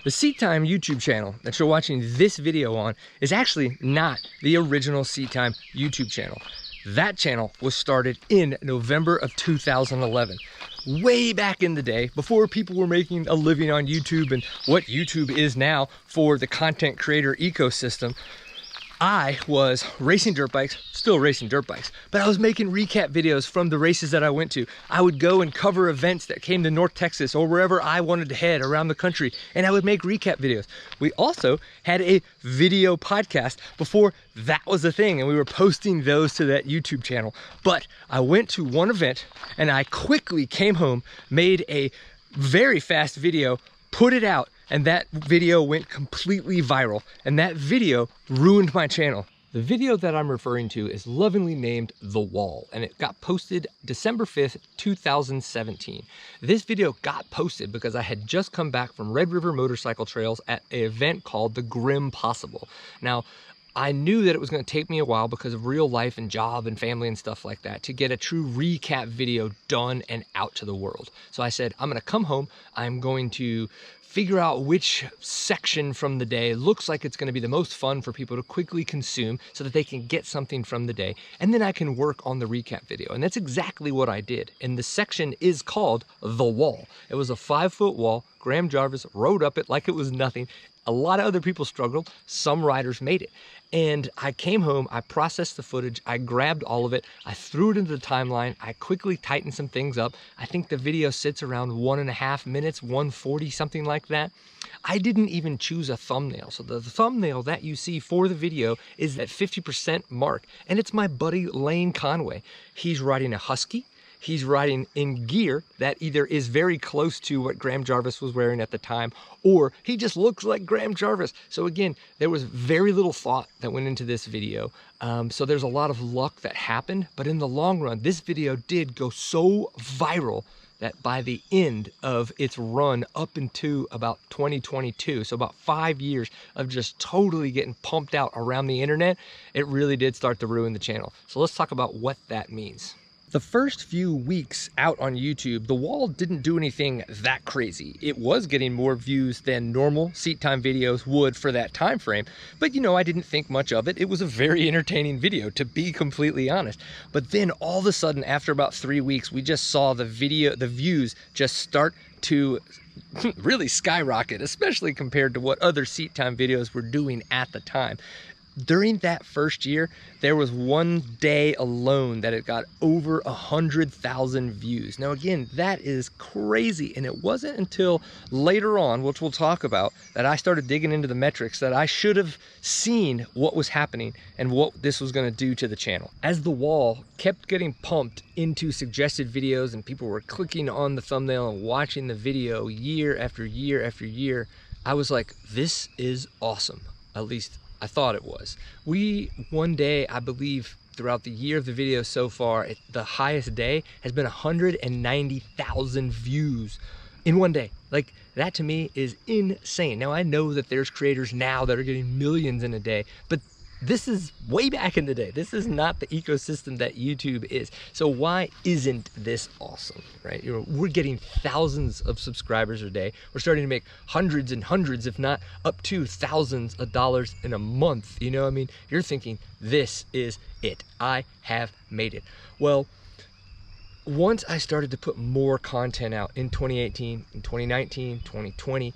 The Seat Time YouTube channel that you're watching this video on is actually not the original Seat Time YouTube channel. That channel was started in November of 2011. Way back in the day, before people were making a living on YouTube and what YouTube is now for the content creator ecosystem. I was racing dirt bikes, still racing dirt bikes, but I was making recap videos from the races that I went to. I would go and cover events that came to North Texas or wherever I wanted to head around the country, and I would make recap videos. We also had a video podcast before that was a thing, and we were posting those to that YouTube channel. But I went to one event and I quickly came home, made a very fast video, put it out, and that video went completely viral, and that video ruined my channel. The video that I'm referring to is lovingly named The Wall, and it got posted December 5th, 2017. This video got posted because I had just come back from Red River Motorcycle Trails at an event called the Grim Possible. Now, I knew that it was going to take me a while because of real life and job and family and stuff like that to get a true recap video done and out to the world. So I said, I'm going to come home, I'm going to figure out which section from the day looks like it's going to be the most fun for people to quickly consume so that they can get something from the day, and then I can work on the recap video. And that's exactly what I did. And the section is called The Wall. It was a 5-foot wall. Graham Jarvis rode up it like it was nothing. A lot of other people struggled. Some riders made it. And I came home, I processed the footage, I grabbed all of it, I threw it into the timeline, I quickly tightened some things up. I think the video sits around 1.5 minutes, 1:40, something like that. I didn't even choose a thumbnail. So the thumbnail that you see for the video is that 50% mark. And it's my buddy Lane Conway. He's riding a Husky. He's riding in gear that either is very close to what Graham Jarvis was wearing at the time, or he just looks like Graham Jarvis. So again, there was very little thought that went into this video. So there's a lot of luck that happened, but in the long run, this video did go so viral that by the end of its run up into about 2022, so about 5 years of just totally getting pumped out around the internet, it really did start to ruin the channel. So let's talk about what that means. The first few weeks out on YouTube, The Wall didn't do anything that crazy. It was getting more views than normal Seat Time videos would for that time frame, but you know, I didn't think much of it. It was a very entertaining video, to be completely honest. But then all of a sudden, after about 3 weeks, we just saw the views just start to really skyrocket, especially compared to what other Seat Time videos were doing at the time. During that first year, there was one day alone that it got over 100,000 views. Now again, that is crazy. And it wasn't until later on, which we'll talk about, that I started digging into the metrics that I should have seen what was happening and what this was going to do to the channel. As The Wall kept getting pumped into suggested videos and people were clicking on the thumbnail and watching the video year after year after year, I was like, this is awesome. At least I thought it was. One day, I believe throughout the year of the video so far, the highest day has been 190,000 views in one day. Like, that to me is insane. Now I know that there's creators now that are getting millions in a day, but this is way back in the day. This is not the ecosystem that YouTube is. So why isn't this awesome, right? You know, we're getting thousands of subscribers a day. We're starting to make hundreds and hundreds, if not up to thousands of dollars in a month. You know, I mean, you're thinking, this is it. I have made it. Well, once I started to put more content out in 2018, in 2019, 2020,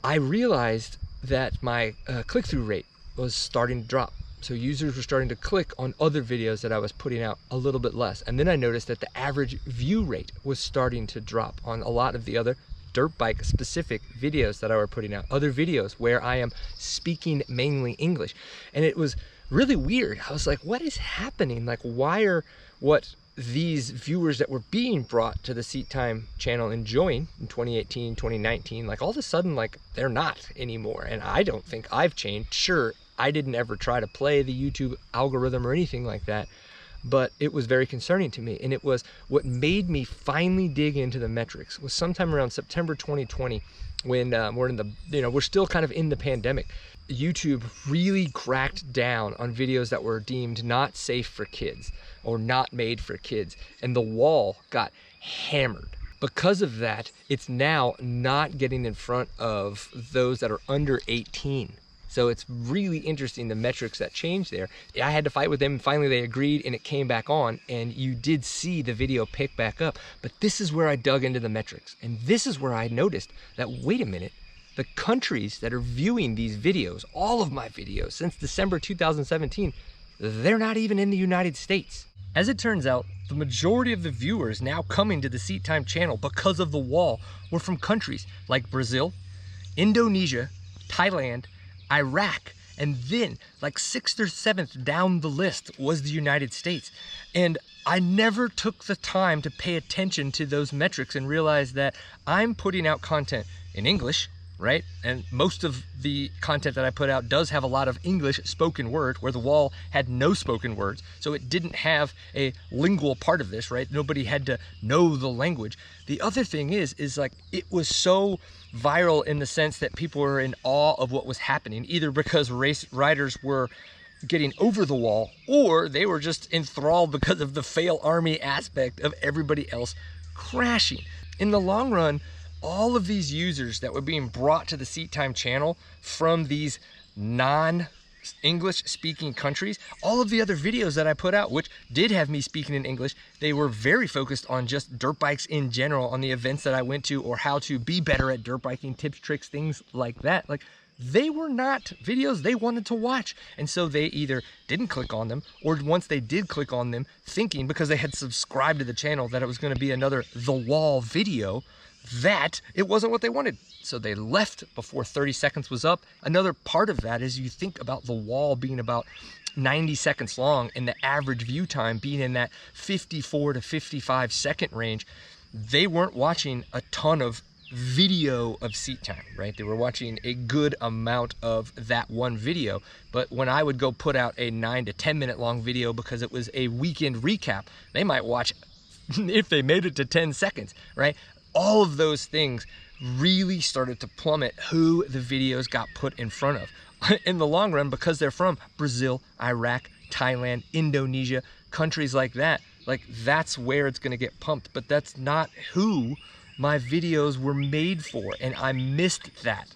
I realized that my click-through rate was starting to drop. So users were starting to click on other videos that I was putting out a little bit less. And then I noticed that the average view rate was starting to drop on a lot of the other dirt bike specific videos that I were putting out, other videos where I am speaking mainly English. And it was really weird. I was like, what is happening? Like, why are what these viewers that were being brought to the Seat Time channel enjoying in 2018, 2019, like all of a sudden, like they're not anymore. And I don't think I've changed. Sure, I didn't ever try to play the YouTube algorithm or anything like that, but it was very concerning to me. And it was what made me finally dig into the metrics was sometime around September 2020 when we're still kind of in the pandemic. YouTube really cracked down on videos that were deemed not safe for kids or not made for kids. And The Wall got hammered. Because of that, it's now not getting in front of those that are under 18. So it's really interesting, the metrics that changed there. I had to fight with them, and finally they agreed, and it came back on, and you did see the video pick back up. But this is where I dug into the metrics, and this is where I noticed that, wait a minute, the countries that are viewing these videos, all of my videos since December 2017, they're not even in the United States. As it turns out, the majority of the viewers now coming to the Seat Time channel because of the wall were from countries like Brazil, Indonesia, Thailand, Iraq, and then like 6th or 7th down the list was the United States. And I never took the time to pay attention to those metrics and realize that I'm putting out content in English, right? And most of the content that I put out does have a lot of English spoken word, where the wall had no spoken words. So it didn't have a lingual part of this, right? Nobody had to know the language. The other thing is like, it was so viral in the sense that people were in awe of what was happening, either because race riders were getting over the wall, or they were just enthralled because of the fail army aspect of everybody else crashing. In the long run, all of these users that were being brought to the Seat Time channel from these non-English speaking countries, all of the other videos that I put out, which did have me speaking in English, they were very focused on just dirt bikes in general, on the events that I went to, or how to be better at dirt biking, tips, tricks, things like that. Like, they were not videos they wanted to watch. And so they either didn't click on them, or once they did click on them, thinking because they had subscribed to the channel that it was going to be another The Wall video, that it wasn't what they wanted. So they left before 30 seconds was up. Another part of that is, you think about the wall being about 90 seconds long and the average view time being in that 54 to 55 second range. They weren't watching a ton of video of Seat Time, right? They were watching a good amount of that one video. But when I would go put out a 9 to 10 minute long video because it was a weekend recap, they might watch if they made it to 10 seconds, right? All of those things really started to plummet who the videos got put in front of. In the long run, because they're from Brazil, Iraq, Thailand, Indonesia, countries like that, like, that's where it's gonna get pumped. But that's not who my videos were made for, and I missed that.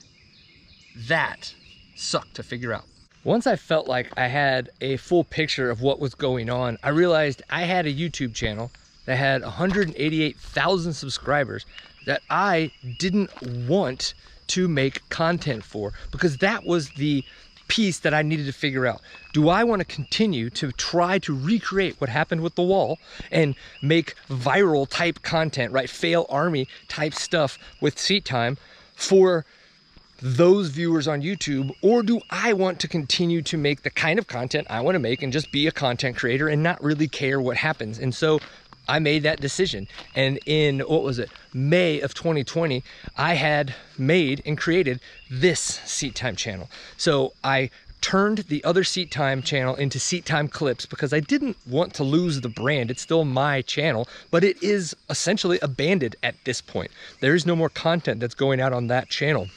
That sucked to figure out. Once I felt like I had a full picture of what was going on, I realized I had a YouTube channel that had 188,000 subscribers that I didn't want to make content for, because that was the piece that I needed to figure out. Do I want to continue to try to recreate what happened with the wall and make viral type content, right? Fail army type stuff with Seat Time for those viewers on YouTube, or do I want to continue to make the kind of content I want to make and just be a content creator and not really care what happens? And so I made that decision. And in, what was it, May of 2020, I had made and created this Seat Time channel. So I turned the other Seat Time channel into Seat Time Clips because I didn't want to lose the brand. It's still my channel, but it is essentially abandoned at this point. There is no more content that's going out on that channel.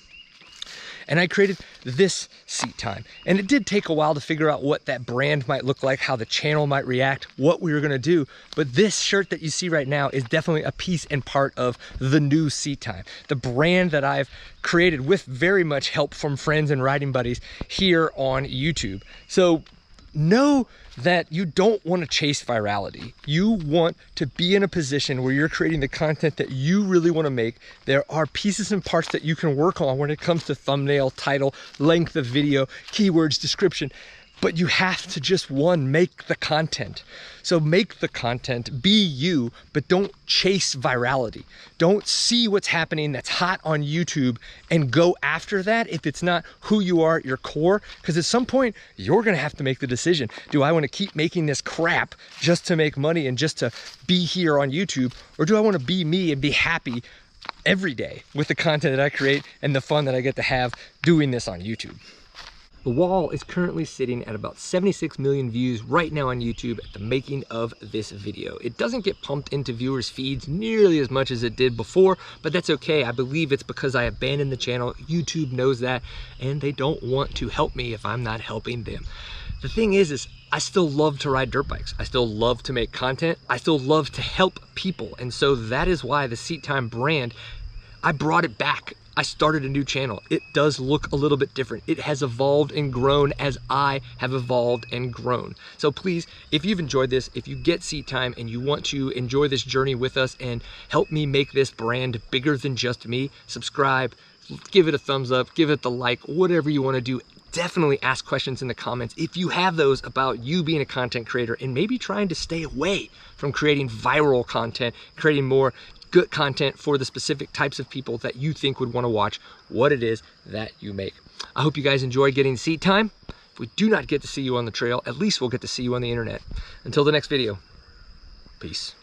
And I created this Seat Time. And it did take a while to figure out what that brand might look like, how the channel might react, what we were gonna do. But this shirt that you see right now is definitely a piece and part of the new Seat Time, the brand that I've created with very much help from friends and riding buddies here on YouTube. So know that you don't want to chase virality. You want to be in a position where you're creating the content that you really want to make. There are pieces and parts that you can work on when it comes to thumbnail, title, length of video, keywords, description, but you have to just, one, make the content. So make the content, be you, but don't chase virality. Don't see what's happening that's hot on YouTube and go after that if it's not who you are at your core, because at some point you're gonna have to make the decision. Do I wanna keep making this crap just to make money and just to be here on YouTube, or do I wanna be me and be happy every day with the content that I create and the fun that I get to have doing this on YouTube? The wall is currently sitting at about 76 million views right now on YouTube at the making of this video. It doesn't get pumped into viewers' feeds nearly as much as it did before, but that's okay. I believe it's because I abandoned the channel. YouTube knows that, and they don't want to help me if I'm not helping them. The thing is I still love to ride dirt bikes. I still love to make content. I still love to help people. And so that is why the Seat Time brand, I brought it back. I started a new channel. It does look a little bit different. It has evolved and grown as I have evolved and grown. So please, if you've enjoyed this, if you get Seat Time and you want to enjoy this journey with us and help me make this brand bigger than just me, subscribe, give it a thumbs up, give it the like, whatever you want to do. Definitely ask questions in the comments if you have those about you being a content creator and maybe trying to stay away from creating viral content, creating more good content for the specific types of people that you think would want to watch what it is that you make. I hope you guys enjoyed getting Seat Time. If we do not get to see you on the trail, at least we'll get to see you on the internet. Until the next video, peace.